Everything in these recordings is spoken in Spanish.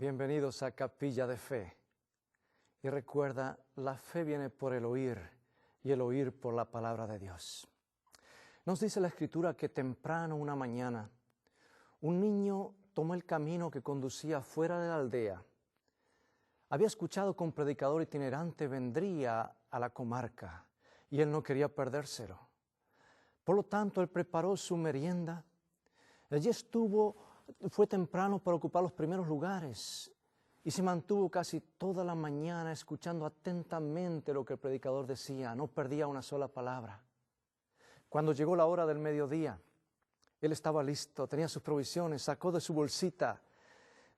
Bienvenidos a Capilla de Fe. Y recuerda, la fe viene por el oír y el oír por la palabra de Dios. Nos dice la Escritura que temprano una mañana, un niño tomó el camino que conducía fuera de la aldea. Había escuchado que un predicador itinerante vendría a la comarca y él no quería perdérselo. Por lo tanto, él preparó su merienda. Allí fue temprano para ocupar los primeros lugares y se mantuvo casi toda la mañana escuchando atentamente lo que el predicador decía. No perdía una sola palabra. Cuando llegó la hora del mediodía, él estaba listo, tenía sus provisiones, sacó de su bolsita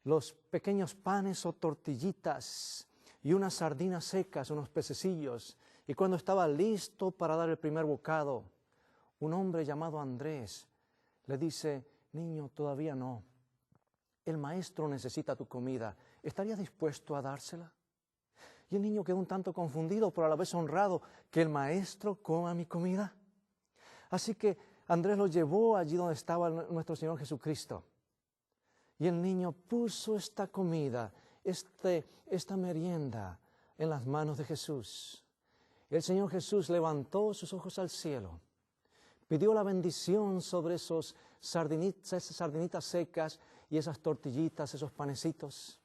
los pequeños panes o tortillitas y unas sardinas secas, unos pececillos. Y cuando estaba listo para dar el primer bocado, un hombre llamado Andrés le dice: niño, todavía no. El maestro necesita tu comida. ¿Estarías dispuesto a dársela? Y el niño quedó un tanto confundido, pero a la vez honrado. ¿Que el maestro coma mi comida? Así que Andrés lo llevó allí donde estaba nuestro Señor Jesucristo. Y el niño puso esta comida, esta merienda en las manos de Jesús. El Señor Jesús levantó sus ojos al cielo, pidió la bendición sobre esas sardinitas secas y esas tortillitas, esos panecitos.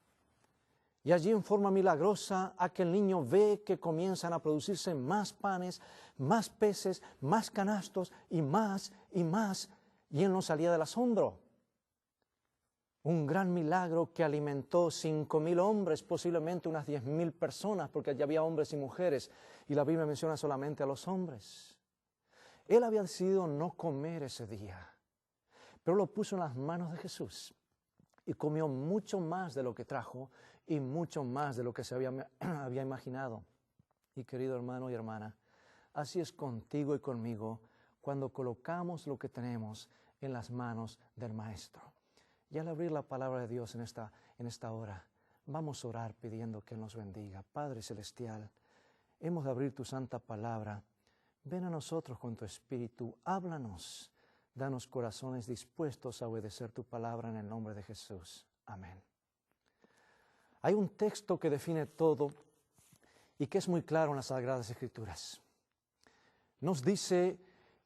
Y allí en forma milagrosa aquel niño ve que comienzan a producirse más panes, más peces, más canastos y más y más. Y él no salía del asombro. Un gran milagro que alimentó 5,000 hombres, posiblemente unas 10,000 personas, porque allí había hombres y mujeres, y la Biblia menciona solamente a los hombres. Él había decidido no comer ese día, pero lo puso en las manos de Jesús y comió mucho más de lo que trajo y mucho más de lo que se había imaginado. Y querido hermano y hermana, así es contigo y conmigo cuando colocamos lo que tenemos en las manos del Maestro. Y al abrir la palabra de Dios en esta hora, vamos a orar pidiendo que Él nos bendiga. Padre Celestial, hemos de abrir tu santa palabra. Ven a nosotros con tu Espíritu, háblanos, danos corazones dispuestos a obedecer tu palabra en el nombre de Jesús. Amén. Hay un texto que define todo y que es muy claro en las Sagradas Escrituras. Nos dice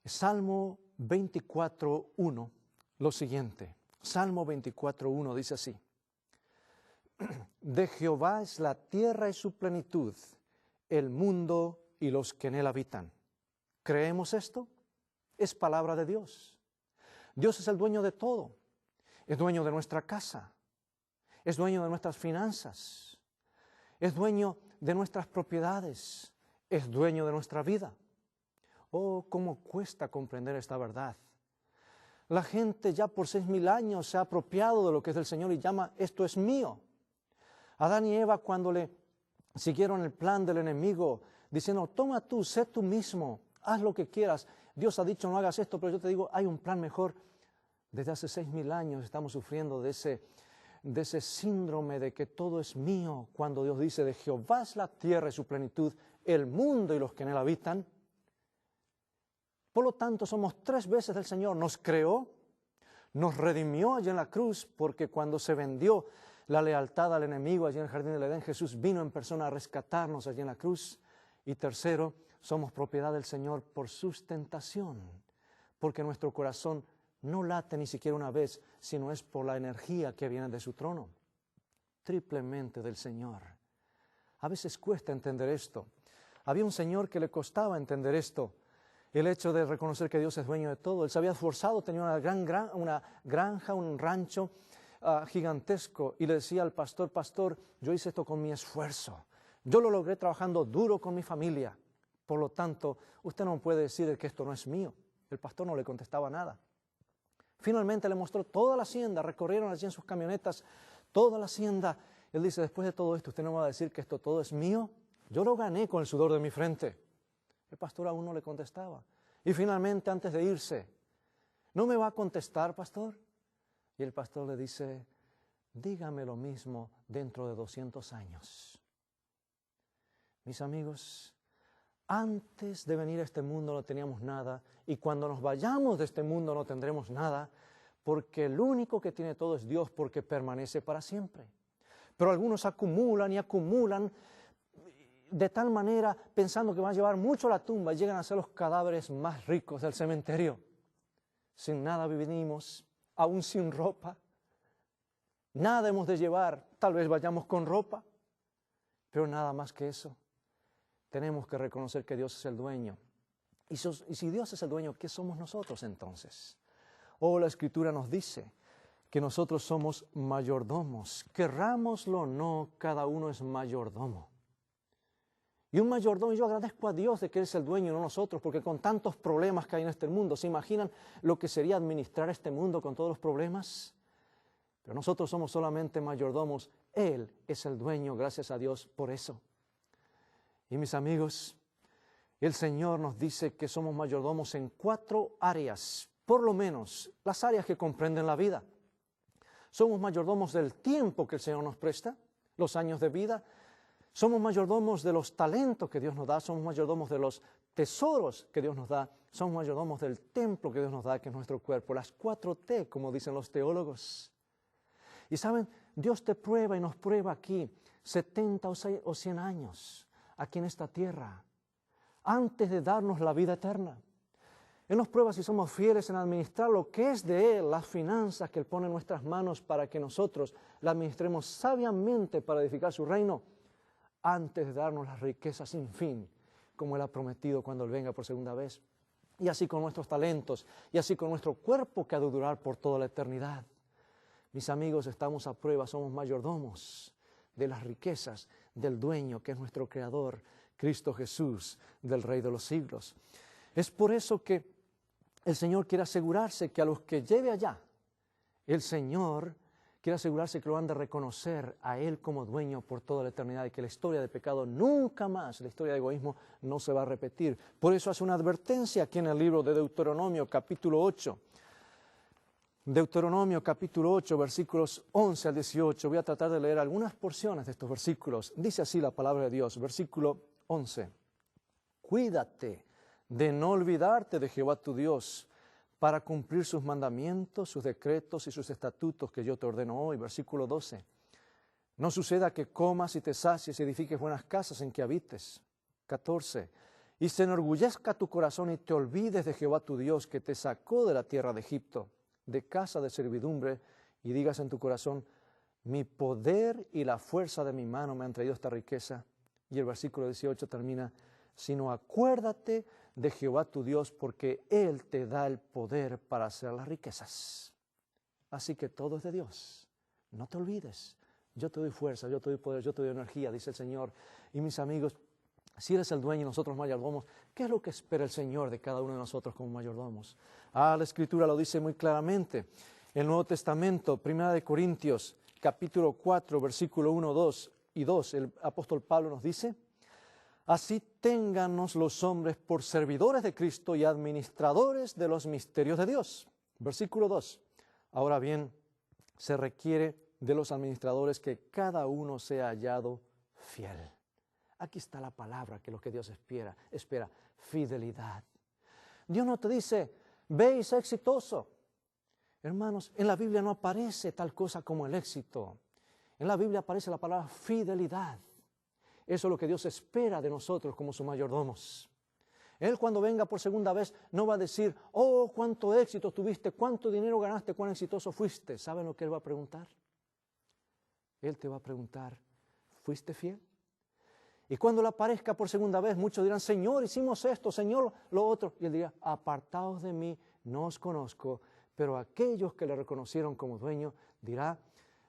Salmo 24:1 lo siguiente. Salmo 24:1 dice así: de Jehová es la tierra y su plenitud, el mundo y los que en él habitan. ¿Creemos esto? Es palabra de Dios. Dios es el dueño de todo. Es dueño de nuestra casa. Es dueño de nuestras finanzas. Es dueño de nuestras propiedades. Es dueño de nuestra vida. Oh, cómo cuesta comprender esta verdad. La gente ya por 6,000 años se ha apropiado de lo que es del Señor y llama: esto es mío. Adán y Eva, cuando le siguieron el plan del enemigo, diciendo: toma tú, sé tú mismo, haz lo que quieras. Dios ha dicho: no hagas esto, pero yo te digo, hay un plan mejor. Desde hace 6,000 años estamos sufriendo de ese síndrome de que todo es mío, cuando Dios dice: de Jehová es la tierra y su plenitud, el mundo y los que en él habitan. Por lo tanto, somos 3 veces del Señor. Nos creó, nos redimió allí en la cruz, porque cuando se vendió la lealtad al enemigo allí en el jardín del Edén, Jesús vino en persona a rescatarnos allí en la cruz. Y tercero, somos propiedad del Señor por sustentación, porque nuestro corazón no late ni siquiera una vez, sino es por la energía que viene de su trono. Triplemente del Señor. A veces cuesta entender esto. Había un señor que le costaba entender esto, el hecho de reconocer que Dios es dueño de todo. Él se había esforzado, tenía una granja, un rancho gigantesco, y le decía al pastor: pastor, yo hice esto con mi esfuerzo. Yo lo logré trabajando duro con mi familia. Por lo tanto, usted no puede decir que esto no es mío. El pastor no le contestaba nada. Finalmente le mostró toda la hacienda, recorrieron allí en sus camionetas toda la hacienda. Él dice: después de todo esto, ¿usted no va a decir que esto todo es mío? Yo lo gané con el sudor de mi frente. El pastor aún no le contestaba. Y finalmente, antes de irse: ¿no me va a contestar, pastor? Y el pastor le dice: dígame lo mismo dentro de 200 años. Mis amigos, antes de venir a este mundo no teníamos nada, y cuando nos vayamos de este mundo no tendremos nada, porque el único que tiene todo es Dios, porque permanece para siempre. Pero algunos acumulan y acumulan de tal manera pensando que van a llevar mucho a la tumba y llegan a ser los cadáveres más ricos del cementerio. Sin nada vivimos, aún sin ropa. Nada hemos de llevar, tal vez vayamos con ropa, pero nada más que eso. Tenemos que reconocer que Dios es el dueño. Y si Dios es el dueño, ¿qué somos nosotros entonces? La Escritura nos dice que nosotros somos mayordomos. Querrámoslo o no, cada uno es mayordomo. Y un mayordomo, yo agradezco a Dios de que Él es el dueño y no nosotros, porque con tantos problemas que hay en este mundo, ¿se imaginan lo que sería administrar este mundo con todos los problemas? Pero nosotros somos solamente mayordomos. Él es el dueño, gracias a Dios por eso. Y mis amigos, el Señor nos dice que somos mayordomos en 4 áreas, por lo menos las áreas que comprenden la vida. Somos mayordomos del tiempo que el Señor nos presta, los años de vida. Somos mayordomos de los talentos que Dios nos da, somos mayordomos de los tesoros que Dios nos da, somos mayordomos del templo que Dios nos da, que es nuestro cuerpo, las 4T, como dicen los teólogos. Y saben, Dios te prueba y nos prueba aquí 70 o 100 años, aquí en esta tierra, antes de darnos la vida eterna. Él nos prueba si somos fieles en administrar lo que es de Él, las finanzas que Él pone en nuestras manos para que nosotros la administremos sabiamente para edificar su reino, antes de darnos las riquezas sin fin, como Él ha prometido cuando Él venga por segunda vez. Y así con nuestros talentos, y así con nuestro cuerpo que ha de durar por toda la eternidad. Mis amigos, estamos a prueba, somos mayordomos de las riquezas del dueño que es nuestro Creador, Cristo Jesús, del Rey de los siglos. Es por eso que el Señor quiere asegurarse que a los que lleve allá, el Señor quiere asegurarse que lo han de reconocer a Él como dueño por toda la eternidad y que la historia de pecado nunca más, la historia de egoísmo, no se va a repetir. Por eso hace una advertencia aquí en el libro de Deuteronomio, capítulo 8. Deuteronomio, capítulo 8, versículos 11 al 18. Voy a tratar de leer algunas porciones de estos versículos. Dice así la palabra de Dios, versículo 11. Cuídate de no olvidarte de Jehová tu Dios, para cumplir sus mandamientos, sus decretos y sus estatutos que yo te ordeno hoy. Versículo 12. No suceda que comas y te sacies y edifiques buenas casas en que habites. 14. Y se enorgullezca tu corazón y te olvides de Jehová tu Dios, que te sacó de la tierra de Egipto, de casa de servidumbre, y digas en tu corazón, mi poder y la fuerza de mi mano me han traído esta riqueza. Y el versículo 18 termina, sino acuérdate de Jehová tu Dios, porque Él te da el poder para hacer las riquezas. Así que todo es de Dios. No te olvides. Yo te doy fuerza, yo te doy poder, yo te doy energía, dice el Señor. Y mis amigos, si eres el dueño y nosotros mayordomos, ¿qué es lo que espera el Señor de cada uno de nosotros como mayordomos? La Escritura lo dice muy claramente. El Nuevo Testamento, 1 Corintios, capítulo 4, versículo 1, 2 y 2, el apóstol Pablo nos dice, así téngannos los hombres por servidores de Cristo y administradores de los misterios de Dios. Versículo 2. Ahora bien, se requiere de los administradores que cada uno sea hallado fiel. Aquí está la palabra que lo que Dios espera, fidelidad. Dios no te dice, ve y sé exitoso. Hermanos, en la Biblia no aparece tal cosa como el éxito. En la Biblia aparece la palabra fidelidad. Eso es lo que Dios espera de nosotros como sus mayordomos. Él cuando venga por segunda vez no va a decir, oh, cuánto éxito tuviste, cuánto dinero ganaste, cuán exitoso fuiste. ¿Saben lo que Él va a preguntar? Él te va a preguntar, ¿fuiste fiel? Y cuando Él aparezca por segunda vez, muchos dirán, Señor, hicimos esto, Señor, lo otro. Y Él dirá, apartaos de mí, no os conozco. Pero aquellos que le reconocieron como dueño, dirá,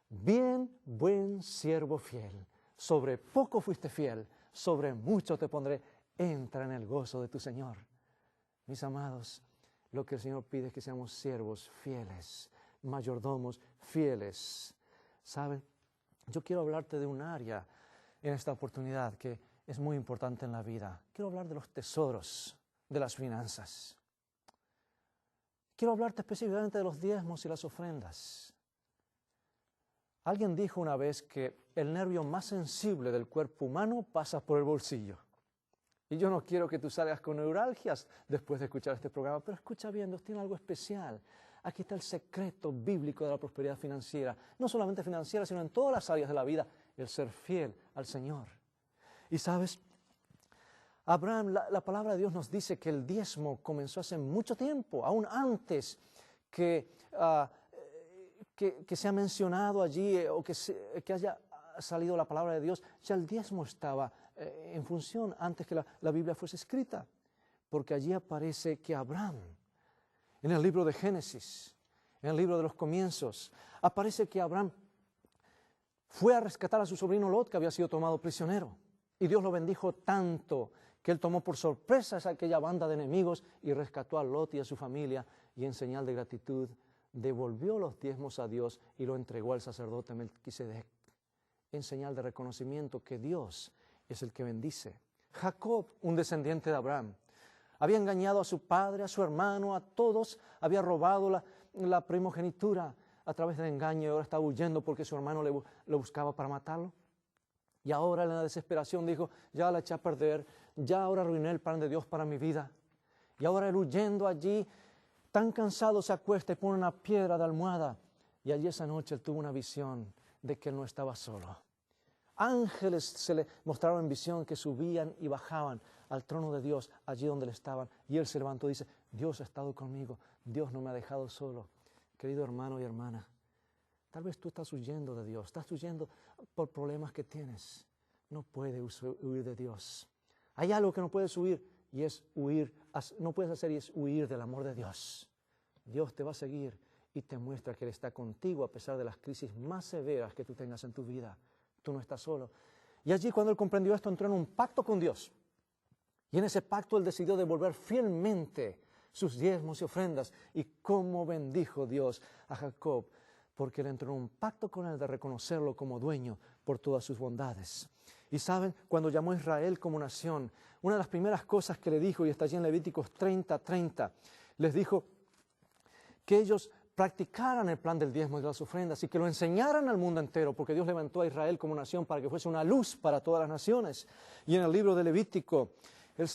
bien, buen siervo fiel. Sobre poco fuiste fiel, sobre mucho te pondré. Entra en el gozo de tu Señor. Mis amados, lo que el Señor pide es que seamos siervos fieles, mayordomos fieles. ¿Saben? Yo quiero hablarte de un área en esta oportunidad que es muy importante en la vida. Quiero hablar de los tesoros de las finanzas. Quiero hablarte específicamente de los diezmos y las ofrendas. Alguien dijo una vez que el nervio más sensible del cuerpo humano pasa por el bolsillo. Y yo no quiero que tú salgas con neuralgias después de escuchar este programa, pero escucha bien, Dios tiene algo especial. Aquí está el secreto bíblico de la prosperidad financiera. No solamente financiera, sino en todas las áreas de la vida, el ser fiel al Señor. Y sabes, Abraham, la palabra de Dios nos dice que el diezmo comenzó hace mucho tiempo, aún antes que se ha mencionado allí o que haya salido la palabra de Dios. Ya el diezmo estaba en función antes que la Biblia fuese escrita, porque allí aparece que Abraham, en el libro de Génesis, en el libro de los comienzos, aparece que Abraham fue a rescatar a su sobrino Lot, que había sido tomado prisionero, y Dios lo bendijo tanto que él tomó por sorpresa a aquella banda de enemigos y rescató a Lot y a su familia, y en señal de gratitud devolvió los diezmos a Dios y lo entregó al sacerdote Melquisedec, en señal de reconocimiento que Dios es el que bendice. Jacob, un descendiente de Abraham, había engañado a su padre, a su hermano, a todos, había robado la primogenitura a través del engaño y ahora estaba huyendo porque su hermano lo buscaba para matarlo. Y ahora en la desesperación dijo, ya la eché a perder, ya ahora arruiné el plan de Dios para mi vida. Y ahora él huyendo allí, tan cansado se acuesta y pone una piedra de almohada. Y allí esa noche él tuvo una visión de que él no estaba solo. Ángeles se le mostraron en visión que subían y bajaban al trono de Dios, allí donde él estaban. Y él se levantó y dice, Dios ha estado conmigo, Dios no me ha dejado solo. Querido hermano y hermana, tal vez tú estás huyendo de Dios, estás huyendo por problemas que tienes. No puedes huir de Dios. Hay algo que no puedes huir y es huir, no puedes hacer y es huir del amor de Dios. Dios te va a seguir y te muestra que Él está contigo a pesar de las crisis más severas que tú tengas en tu vida. Tú no estás solo. Y allí cuando él comprendió esto, entró en un pacto con Dios. Y en ese pacto él decidió devolver fielmente sus diezmos y ofrendas. Y cómo bendijo Dios a Jacob, porque él entró en un pacto con él de reconocerlo como dueño por todas sus bondades. Y saben, cuando llamó a Israel como nación, una de las primeras cosas que le dijo, y está allí en Levíticos 30:30, les dijo que ellos practicaran el plan del diezmo y de las ofrendas y que lo enseñaran al mundo entero, porque Dios levantó a Israel como nación para que fuese una luz para todas las naciones. Y en el libro de Levítico, el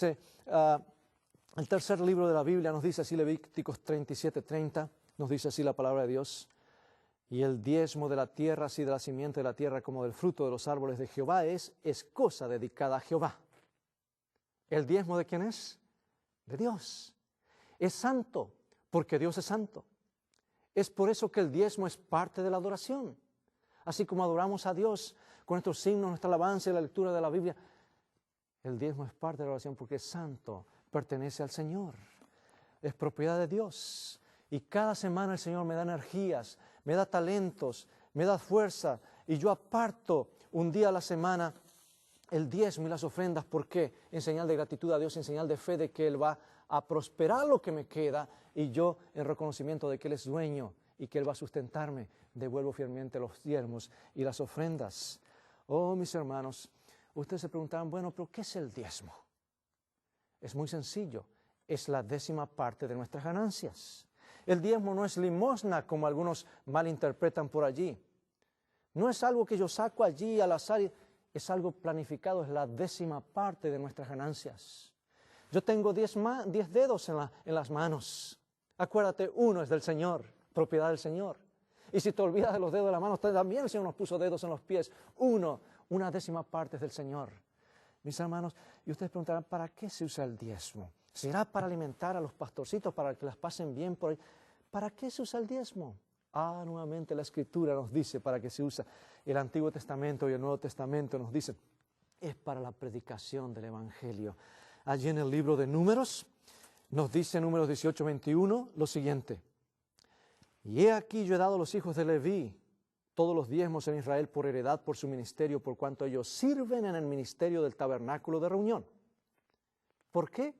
tercer libro de la Biblia nos dice así, Levíticos 37:30, nos dice así la palabra de Dios: y el diezmo de la tierra, así de la simiente de la tierra como del fruto de los árboles de Jehová, es cosa dedicada a Jehová. ¿El diezmo de quién es? De Dios. Es santo, porque Dios es santo. Es por eso que el diezmo es parte de la adoración. Así como adoramos a Dios con nuestros himnos, nuestra alabanza y la lectura de la Biblia, el diezmo es parte de la adoración porque es santo, pertenece al Señor, es propiedad de Dios. Y cada semana el Señor me da energías, me da talentos, me da fuerza, y yo aparto un día a la semana el diezmo y las ofrendas. ¿Por qué? En señal de gratitud a Dios, en señal de fe de que Él va a prosperar lo que me queda, y yo, en reconocimiento de que Él es dueño y que Él va a sustentarme, devuelvo fielmente los diezmos y las ofrendas. Oh, mis hermanos, ustedes se preguntarán, bueno, pero ¿qué es el diezmo? Es muy sencillo, es la 10ª parte de nuestras ganancias. El diezmo no es limosna, como algunos malinterpretan por allí. No es algo que yo saco allí al azar, es algo planificado, es la 10ª parte de nuestras ganancias. Yo tengo 10 dedos en las manos. Acuérdate, uno es del Señor, propiedad del Señor. Y si te olvidas de los dedos de la mano, también el Señor nos puso dedos en los pies. Una 10ª parte es del Señor. Mis hermanos, y ustedes preguntarán, ¿para qué se usa el diezmo? ¿Será para alimentar a los pastorcitos, para que las pasen bien por ahí? ¿Para qué se usa el diezmo? Nuevamente la Escritura nos dice para qué se usa. El Antiguo Testamento y el Nuevo Testamento nos dicen, es para la predicación del Evangelio. Allí en el libro de Números, nos dice Números 18:21 lo siguiente: y he aquí yo he dado a los hijos de Leví todos los diezmos en Israel por heredad, por su ministerio, por cuanto ellos sirven en el ministerio del tabernáculo de reunión. ¿Por qué?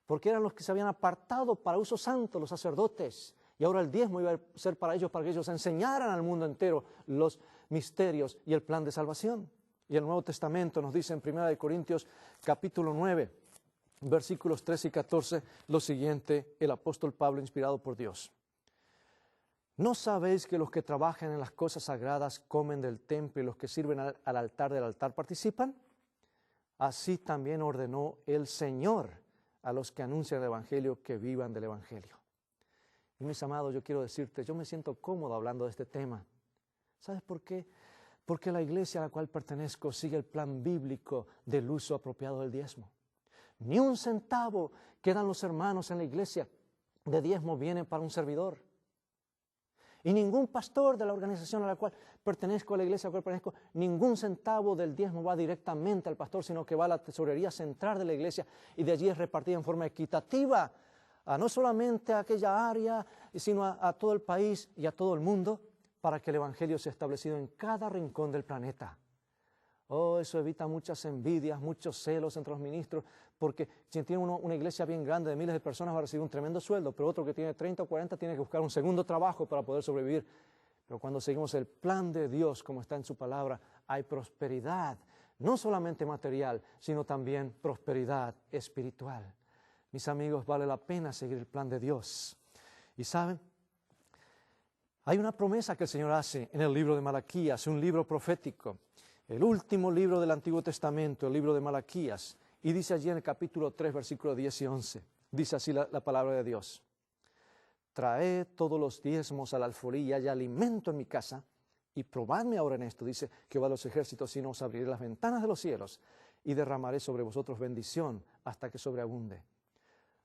Porque eran los que se habían apartado para uso santo, los sacerdotes, y ahora el diezmo iba a ser para que ellos enseñaran al mundo entero los misterios y el plan de salvación. Y el Nuevo Testamento nos dice en 1 Corintios capítulo 9, versículos 13 y 14, lo siguiente, el apóstol Pablo, inspirado por Dios: ¿no sabéis que los que trabajan en las cosas sagradas comen del templo y los que sirven al altar del altar participan? Así también ordenó el Señor a los que anuncian el Evangelio que vivan del Evangelio. Y mis amados, yo quiero decirte, yo me siento cómodo hablando de este tema. ¿Sabes por qué? Porque la iglesia a la cual pertenezco sigue el plan bíblico del uso apropiado del diezmo. Ni un centavo que dan los hermanos en la iglesia de diezmo viene para un servidor. Y ningún pastor de la organización a la cual pertenezco, a la iglesia a la cual pertenezco, ningún centavo del diezmo va directamente al pastor, sino que va a la tesorería central de la iglesia y de allí es repartida en forma equitativa, no solamente a aquella área, sino a todo el país y a todo el mundo, para que el evangelio sea establecido en cada rincón del planeta. Oh, eso evita muchas envidias, muchos celos entre los ministros, porque si tiene uno una iglesia bien grande de miles de personas va a recibir un tremendo sueldo, pero otro que tiene 30 o 40 tiene que buscar un segundo trabajo para poder sobrevivir. Pero cuando seguimos el plan de Dios, como está en su palabra, hay prosperidad, no solamente material, sino también prosperidad espiritual. Mis amigos, vale la pena seguir el plan de Dios. Y saben, hay una promesa que el Señor hace en el libro de Malaquías, un libro profético, el último libro del Antiguo Testamento, el libro de Malaquías, y dice allí en el capítulo 3, versículos 10 y 11, dice así la palabra de Dios: traed todos los diezmos al alfolí y haya alimento en mi casa, y probadme ahora en esto, dice Jehová de los ejércitos, si no os abriré las ventanas de los cielos, y derramaré sobre vosotros bendición hasta que sobreabunde.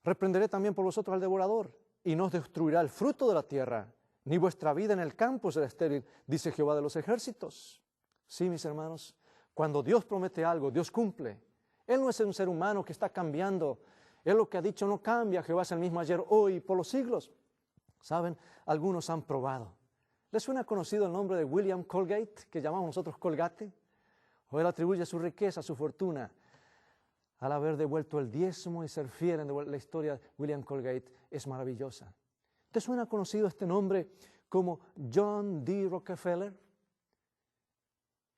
Reprenderé también por vosotros al devorador, y no os destruirá el fruto de la tierra, ni vuestra vida en el campo será estéril, dice Jehová de los ejércitos. Sí, mis hermanos, cuando Dios promete algo, Dios cumple. Él no es un ser humano que está cambiando. Él lo que ha dicho no cambia. Jehová es el mismo ayer, hoy y por los siglos. ¿Saben? Algunos han probado. ¿Les suena conocido el nombre de William Colgate, que llamamos nosotros Colgate? O él atribuye su riqueza, su fortuna, al haber devuelto el diezmo y ser fiel en la historia de William Colgate es maravillosa. ¿Te suena conocido este nombre como John D. Rockefeller?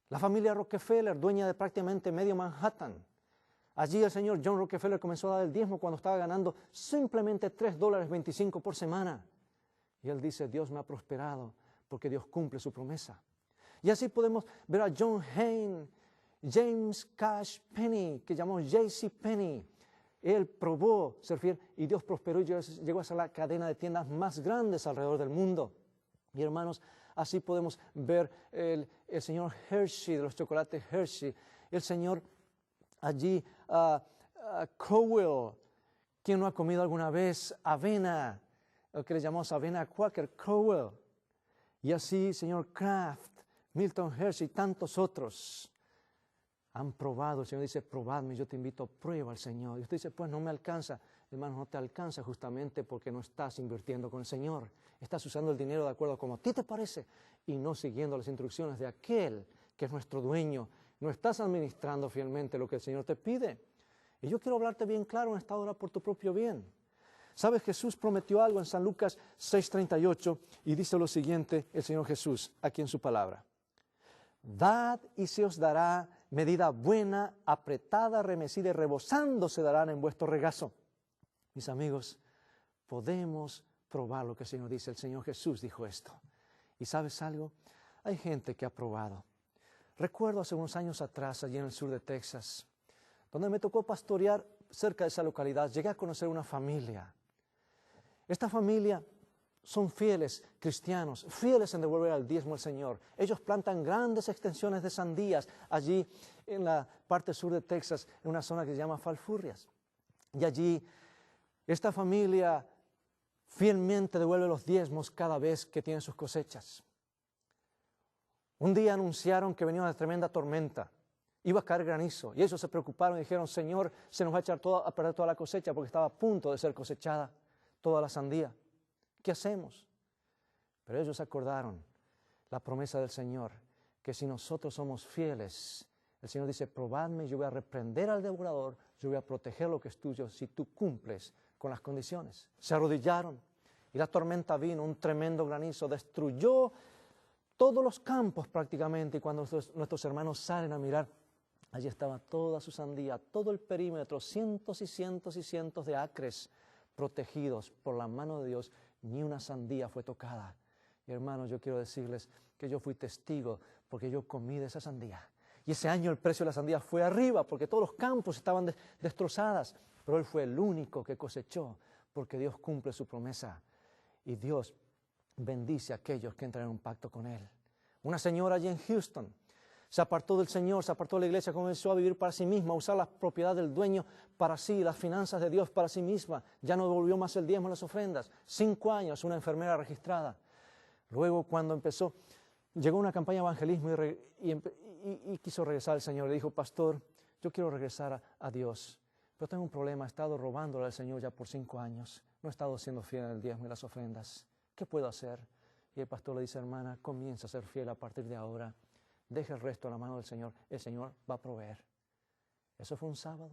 La familia Rockefeller, dueña de prácticamente medio Manhattan. Allí el señor John Rockefeller comenzó a dar el diezmo cuando estaba ganando simplemente $3.25 por semana. Y él dice, Dios me ha prosperado porque Dios cumple su promesa. Y así podemos ver a John Hayne, James Cash Penney, que llamamos J.C. Penney. Él probó ser fiel y Dios prosperó y llegó a ser la cadena de tiendas más grandes alrededor del mundo. Y hermanos, así podemos ver el señor Hershey, de los chocolates Hershey, el señor allí Crowell. ¿Quién no ha comido alguna vez avena? Lo que le llamamos avena Quaker, Crowell. Y así, señor Kraft, Milton Hershey y tantos otros han probado. El Señor dice, probadme, yo te invito, prueba al Señor. Y usted dice, pues no me alcanza. Hermano, no te alcanza justamente porque no estás invirtiendo con el Señor. Estás usando el dinero de acuerdo a como a ti te parece y no siguiendo las instrucciones de aquel que es nuestro dueño. No estás administrando fielmente lo que el Señor te pide. Y yo quiero hablarte bien claro en esta hora por tu propio bien. ¿Sabes? Jesús prometió algo en San Lucas 6:38 y dice lo siguiente el Señor Jesús aquí en su palabra. Dad y se os dará medida buena, apretada, remecida y rebosando se darán en vuestro regazo. Mis amigos, podemos probar lo que el Señor dice. El Señor Jesús dijo esto. ¿Y sabes algo? Hay gente que ha probado. Recuerdo hace unos años atrás, allí en el sur de Texas, donde me tocó pastorear cerca de esa localidad. Llegué a conocer una familia. Esta familia son fieles cristianos, fieles en devolver al diezmo al Señor. Ellos plantan grandes extensiones de sandías allí en la parte sur de Texas, en una zona que se llama Falfurrias. Y allí esta familia fielmente devuelve los diezmos cada vez que tienen sus cosechas. Un día anunciaron que venía una tremenda tormenta, iba a caer granizo, y ellos se preocuparon y dijeron, Señor, se nos va a echar a perder toda la cosecha porque estaba a punto de ser cosechada toda la sandía. ¿Qué hacemos? Pero ellos acordaron la promesa del Señor, que si nosotros somos fieles, el Señor dice, probadme, yo voy a reprender al devorador, yo voy a proteger lo que es tuyo si tú cumples con las condiciones. Se arrodillaron y la tormenta vino, un tremendo granizo, destruyó todos los campos prácticamente, y cuando nuestros hermanos salen a mirar, allí estaba toda su sandía, todo el perímetro, cientos y cientos y cientos de acres protegidos por la mano de Dios. Ni una sandía fue tocada. Y hermanos, yo quiero decirles que yo fui testigo porque yo comí de esa sandía. Y ese año el precio de la sandía fue arriba porque todos los campos estaban destrozadas. Pero él fue el único que cosechó porque Dios cumple su promesa. y Dios bendice a aquellos que entran en un pacto con Él. Una señora allí en Houston se apartó del Señor, se apartó de la iglesia, comenzó a vivir para sí misma, a usar la propiedad del dueño para sí, las finanzas de Dios para sí misma. Ya no devolvió más el diezmo y las ofrendas. 5 años, una enfermera registrada. Luego, cuando empezó, llegó una campaña de evangelismo y quiso regresar al Señor. Le dijo, pastor, yo quiero regresar a Dios, pero tengo un problema, he estado robándole al Señor ya por 5 años. No he estado siendo fiel en el diezmo y las ofrendas. ¿Qué puedo hacer? Y el pastor le dice, hermana, comienza a ser fiel a partir de ahora. Deja el resto en la mano del Señor. El Señor va a proveer. Eso fue un sábado.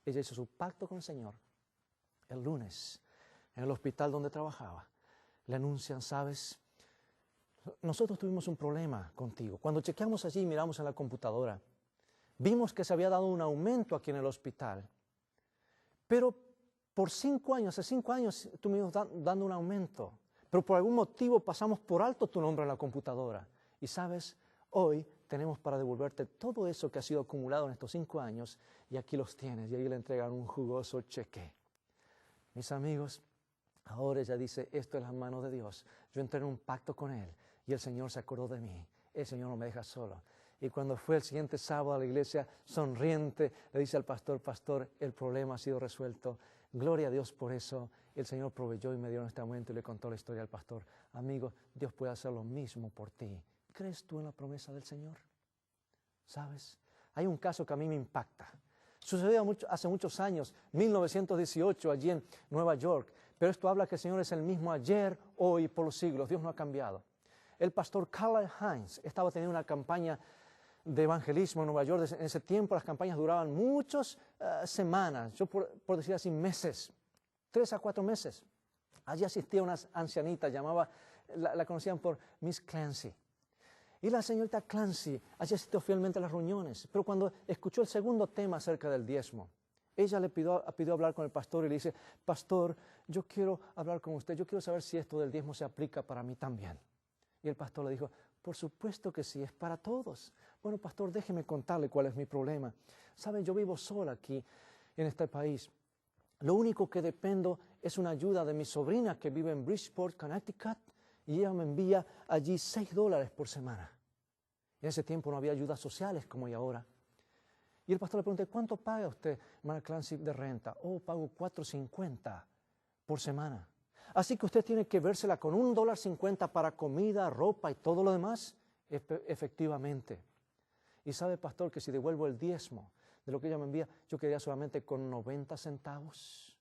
Ella hizo su pacto con el Señor. El lunes, en el hospital donde trabajaba, le anuncian, ¿sabes? Nosotros tuvimos un problema contigo. Cuando chequeamos allí y miramos en la computadora, vimos que se había dado un aumento aquí en el hospital. Pero por 5 años, hace 5 años, estuvimos dando un aumento. Pero por algún motivo pasamos por alto tu nombre en la computadora. Y sabes, hoy tenemos para devolverte todo eso que ha sido acumulado en estos 5 años y aquí los tienes. Y ahí le entregan un jugoso cheque. Mis amigos, ahora ella dice, esto es las manos de Dios. Yo entré en un pacto con Él y el Señor se acordó de mí. El Señor no me deja solo. Y cuando fue el siguiente sábado a la iglesia, sonriente, le dice al pastor, pastor, el problema ha sido resuelto. Gloria a Dios por eso. El Señor proveyó y me dio en este momento y le contó la historia al pastor. Amigo, Dios puede hacer lo mismo por ti. ¿Crees tú en la promesa del Señor? ¿Sabes? Hay un caso que a mí me impacta. Sucedió hace muchos años, 1918, allí en Nueva York. Pero esto habla que el Señor es el mismo ayer, hoy, por los siglos. Dios no ha cambiado. El pastor Carl Heinz estaba teniendo una campaña de evangelismo en Nueva York. En ese tiempo las campañas duraban muchas semanas, yo por decir así, meses, 3 a 4 meses. Allí asistía una ancianita, la conocían por Miss Clancy. Y la señorita Clancy allí asistió fielmente a las reuniones, pero cuando escuchó el segundo tema acerca del diezmo, ella le pidió hablar con el pastor y le dice, pastor, yo quiero hablar con usted, yo quiero saber si esto del diezmo se aplica para mí también. Y el pastor le dijo, por supuesto que sí, es para todos. Bueno, pastor, déjeme contarle cuál es mi problema. Saben, yo vivo sola aquí en este país. Lo único que dependo es una ayuda de mi sobrina que vive en Bridgeport, Connecticut, y ella me envía allí $6 por semana. En ese tiempo no había ayudas sociales como hay ahora. Y el pastor le pregunta, ¿cuánto paga usted, hermana Clancy, de renta? Oh, pago $4.50 por semana. Así que usted tiene que vérsela con $1.50 para comida, ropa y todo lo demás. Efectivamente. Y sabe, pastor, que si devuelvo el diezmo de lo que ella me envía, yo quedaría solamente con 90 centavos.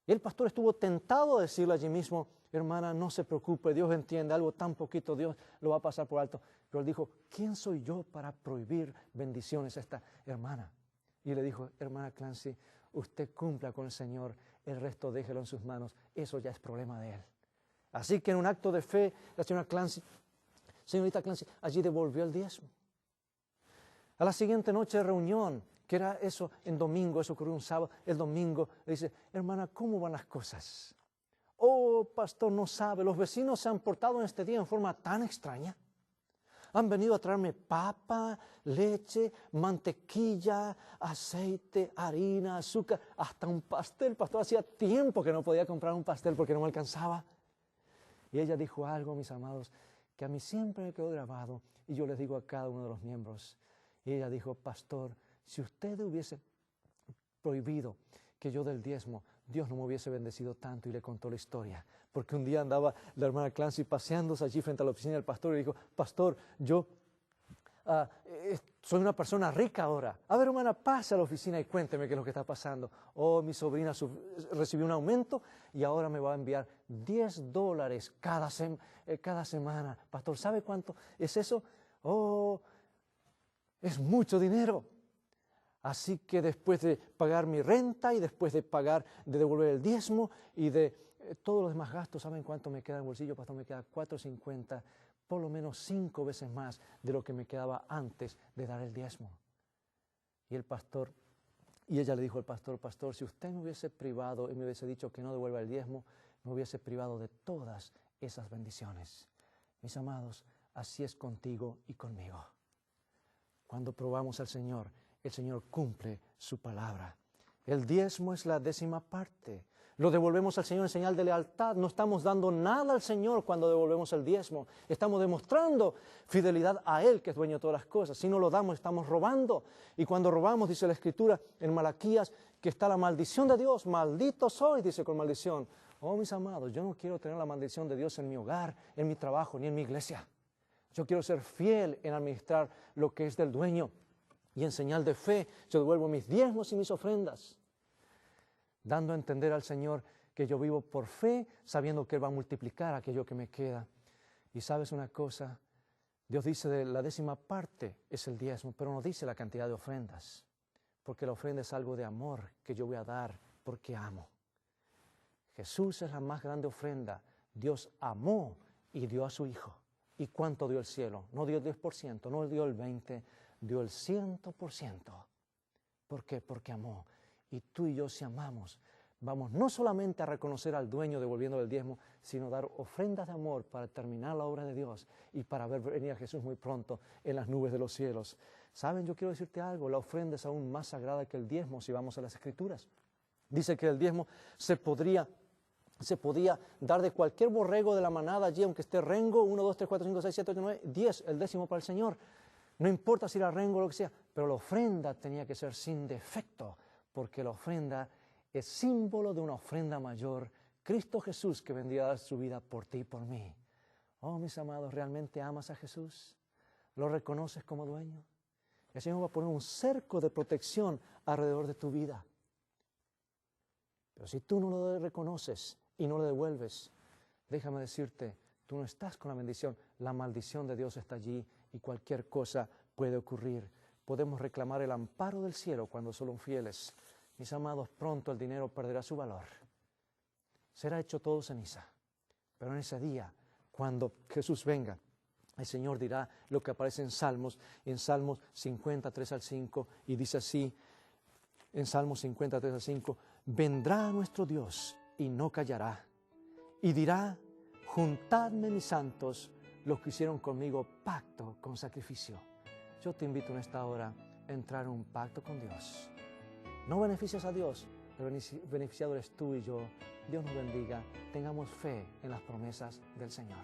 Y el pastor estuvo tentado a decirle allí mismo, hermana, no se preocupe, Dios entiende, algo tan poquito Dios lo va a pasar por alto. Pero él dijo, ¿quién soy yo para prohibir bendiciones a esta hermana? Y le dijo, hermana Clancy, usted cumpla con el Señor, el resto déjelo en sus manos, eso ya es problema de Él. Así que en un acto de fe, la señorita Clancy, allí devolvió el diezmo. A la siguiente noche de reunión, que era eso en domingo, eso ocurrió un sábado, el domingo, le dice, hermana, ¿cómo van las cosas? Oh, pastor, no sabe, los vecinos se han portado en este día en forma tan extraña. Han venido a traerme papa, leche, mantequilla, aceite, harina, azúcar, hasta un pastel. Pastor, hacía tiempo que no podía comprar un pastel porque no me alcanzaba. Y ella dijo algo, mis amados, que a mí siempre me quedó grabado. Y yo les digo a cada uno de los miembros. Y ella dijo, pastor, si usted hubiese prohibido que yo del diezmo, Dios no me hubiese bendecido tanto. Y le contó la historia. Porque un día andaba la hermana Clancy paseándose allí frente a la oficina del pastor y dijo, pastor, yo soy una persona rica ahora. A ver, hermana, pase a la oficina y cuénteme qué es lo que está pasando. Oh, mi sobrina recibió un aumento y ahora me va a enviar $10 cada semana. Pastor, ¿sabe cuánto es eso? Oh, es mucho dinero. Así que después de pagar mi renta y después de devolver el diezmo y de todos los demás gastos, ¿saben cuánto me queda en el bolsillo? Pastor, me queda $4.50, por lo menos 5 veces más de lo que me quedaba antes de dar el diezmo. Y ella le dijo al pastor, pastor, si usted me hubiese privado y me hubiese dicho que no devuelva el diezmo, me hubiese privado de todas esas bendiciones. Mis amados, así es contigo y conmigo. Cuando probamos al Señor, el Señor cumple su palabra. El diezmo es la 10ª parte. Lo devolvemos al Señor en señal de lealtad. No estamos dando nada al Señor cuando devolvemos el diezmo. Estamos demostrando fidelidad a Él, que es dueño de todas las cosas. Si no lo damos, estamos robando. Y cuando robamos, dice la Escritura en Malaquías, que está la maldición de Dios. Maldito soy, dice con maldición. Oh, mis amados, yo no quiero tener la maldición de Dios en mi hogar, en mi trabajo, ni en mi iglesia. Yo quiero ser fiel en administrar lo que es del dueño. Y en señal de fe, yo devuelvo mis diezmos y mis ofrendas, dando a entender al Señor que yo vivo por fe, sabiendo que Él va a multiplicar aquello que me queda. Y sabes una cosa, Dios dice de la 10ª parte es el diezmo, pero no dice la cantidad de ofrendas, porque la ofrenda es algo de amor que yo voy a dar porque amo. Jesús es la más grande ofrenda. Dios amó y dio a su Hijo. ¿Y cuánto dio el cielo? No dio el 10%, no dio el 20%, dio el 100%. ¿Por qué? Porque amó. Y tú y yo, si amamos, vamos no solamente a reconocer al dueño devolviéndole el diezmo, sino dar ofrendas de amor para terminar la obra de Dios y para ver venir a Jesús muy pronto en las nubes de los cielos. ¿Saben? Yo quiero decirte algo, la ofrenda es aún más sagrada que el diezmo si vamos a las Escrituras. Dice que el diezmo se podía dar de cualquier borrego de la manada allí, aunque esté rengo, 1, 2, 3, 4, 5, 6, 7, 8, 9, 10, el 10º para el Señor. No importa si era rengo o lo que sea, pero la ofrenda tenía que ser sin defecto, porque la ofrenda es símbolo de una ofrenda mayor, Cristo Jesús, que vendría a dar su vida por ti y por mí. Oh, mis amados, ¿realmente amas a Jesús? ¿Lo reconoces como dueño? El Señor va a poner un cerco de protección alrededor de tu vida. Pero si tú no lo reconoces y no lo devuelves, déjame decirte, tú no estás con la bendición. La maldición de Dios está allí y cualquier cosa puede ocurrir. Podemos reclamar el amparo del cielo cuando somos fieles. Mis amados, pronto el dinero perderá su valor. Será hecho todo ceniza. Pero en ese día, cuando Jesús venga, el Señor dirá lo que aparece en Salmos 53 al 5, y dice así, en Salmos 53 al 5, vendrá nuestro Dios y no callará, y dirá, juntadme mis santos, los que hicieron conmigo pacto con sacrificio. Yo te invito en esta hora a entrar en un pacto con Dios. No beneficias a Dios, el beneficiado eres tú y yo. Dios nos bendiga, tengamos fe en las promesas del Señor.